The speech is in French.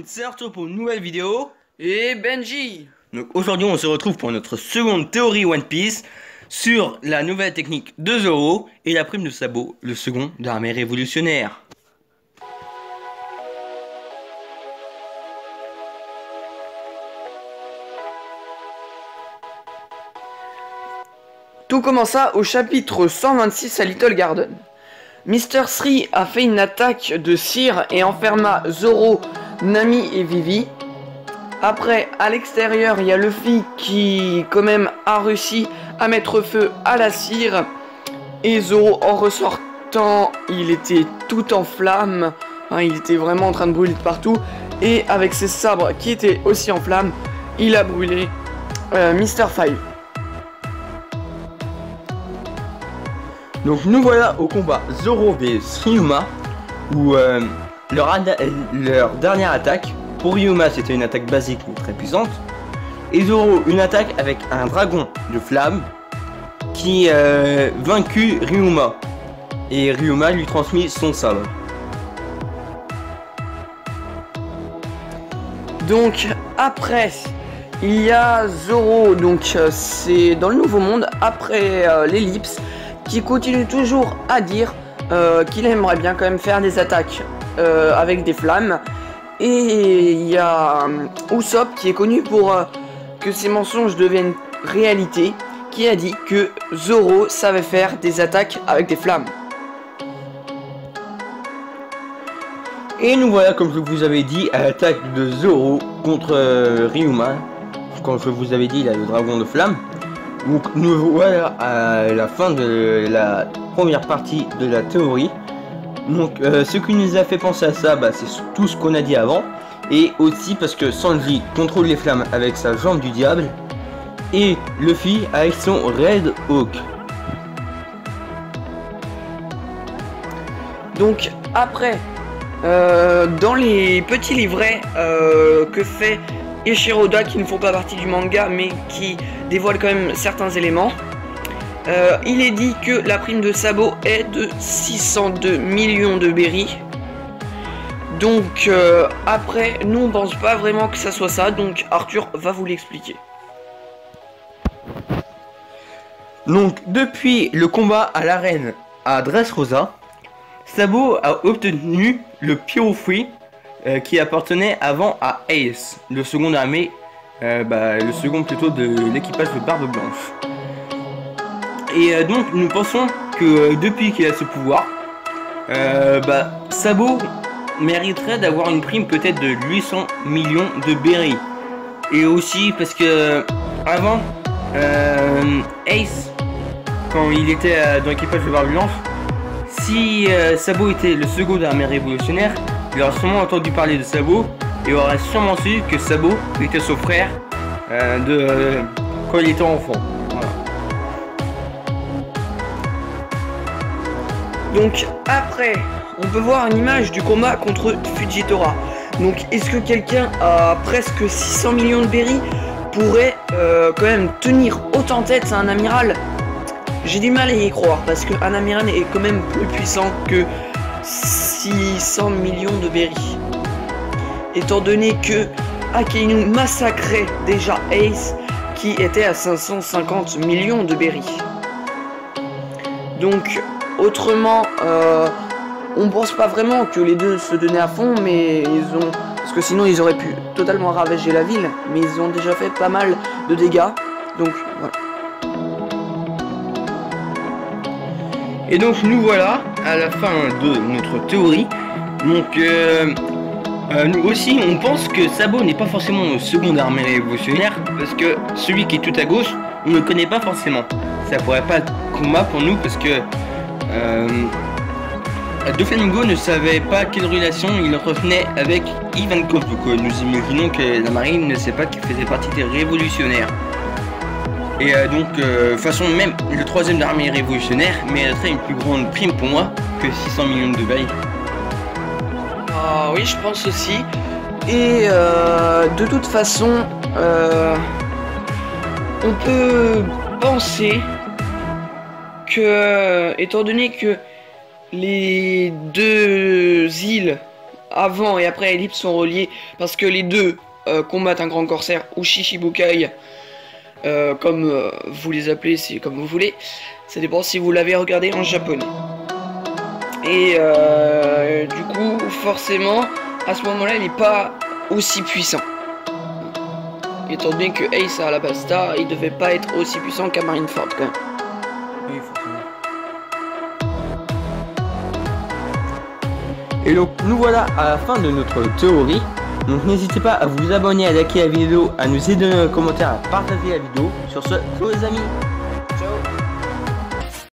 c'est Arthur pour une nouvelle vidéo. Et Benji. Donc aujourd'hui on se retrouve pour notre seconde théorie One Piece sur la nouvelle technique de Zoro et la prime de sabot, le second de l'armée révolutionnaire. Tout commença au chapitre 126 à Little Garden. Mr. Three a fait une attaque de cire et enferma Zoro, Nami et Vivi. Après, à l'extérieur, il y a Luffy qui, quand même, a réussi à mettre feu à la cire. Et Zoro, en ressortant, il était tout en flammes. Il était vraiment en train de brûler de partout. Et avec ses sabres qui étaient aussi en flammes, il a brûlé Mr. Five. Donc nous voilà au combat Zoro vs Ryuma où leur dernière attaque, pour Ryuma c'était une attaque basique mais très puissante, et Zoro une attaque avec un dragon de flamme qui vaincu Ryuma, et Ryuma lui transmet son sabre. Donc après il y a Zoro, donc c'est dans le Nouveau Monde, après l'ellipse, qui continue toujours à dire qu'il aimerait bien quand même faire des attaques avec des flammes. Et il y a Usopp qui est connu pour que ses mensonges deviennent réalité, qui a dit que Zoro savait faire des attaques avec des flammes. Et nous voilà, comme je vous avais dit, à l'attaque de Zoro contre Ryuma. Comme je vous avais dit, il a le dragon de flamme. Donc nous voilà à la fin de la première partie de la théorie. Donc ce qui nous a fait penser à ça, c'est tout ce qu'on a dit avant. Et aussi parce que Sanji contrôle les flammes avec sa jambe du diable. Et Luffy avec son Red Hawk. Donc après, dans les petits livrets que fait Eiichiro-Oda, qui ne font pas partie du manga mais qui dévoilent quand même certains éléments, il est dit que la prime de sabot est de 602 millions de berries. Donc après, nous on pense pas vraiment que ça soit ça, donc Arthur va vous l'expliquer. Donc depuis le combat à l'arène à Dressrosa, Sabo a obtenu le Pyrofruit qui appartenait avant à Ace, le second armée, le second plutôt de l'équipage de Barbe Blanche. Et donc nous pensons que depuis qu'il a ce pouvoir, Sabo mériterait d'avoir une prime peut-être de 800 millions de berries. Et aussi parce que avant Ace, quand il était dans l'équipage de Barbe Blanche, si Sabo était le second de l'armée révolutionnaire, il aurait sûrement entendu parler de Sabo et aurait sûrement su que Sabo était son frère quand il était enfant. Voilà. Donc après, on peut voir une image du combat contre Fujitora. Donc est-ce que quelqu'un à presque 600 millions de berries pourrait quand même tenir autant tête à un amiral? J'ai du mal à y croire parce qu'un amiral est quand même plus puissant que 600 millions de berries. Étant donné que Akainu massacrait déjà Ace qui était à 550 millions de berries. Donc autrement, on pense pas vraiment que les deux se donnaient à fond, mais ils ont... Parce que sinon ils auraient pu totalement ravager la ville, mais ils ont déjà fait pas mal de dégâts. Donc voilà. Et donc nous voilà à la fin de notre théorie. Donc nous aussi on pense que Sabo n'est pas forcément le second armée révolutionnaire, parce que celui qui est tout à gauche on ne le connaît pas forcément. Ça pourrait pas être combat pour nous parce que Doflamingo ne savait pas quelle relation il entretenait avec Ivankov. Donc nous imaginons que la marine ne sait pas qu'il faisait partie des révolutionnaires. Et de façon, même le troisième d'armée révolutionnaire mériterait une plus grande prime pour moi que 600 millions de berries. Ah oui, je pense aussi. Et de toute façon, on peut penser que, étant donné que les deux îles avant et après Ellipse sont reliés parce que les deux combattent un grand corsaire ou Shishibukai, comme vous les appelez, c'est comme vous voulez. Ça dépend si vous l'avez regardé en japonais. Et du coup, forcément, à ce moment-là, il n'est pas aussi puissant. Étant donné que Ace a la Basta, il devait pas être aussi puissant qu'à Marineford quand même. Oui, forcément. Et donc nous voilà à la fin de notre théorie. Donc n'hésitez pas à vous abonner, à liker la vidéo, à nous aider dans les commentaires, à partager la vidéo. Sur ce, tous les amis.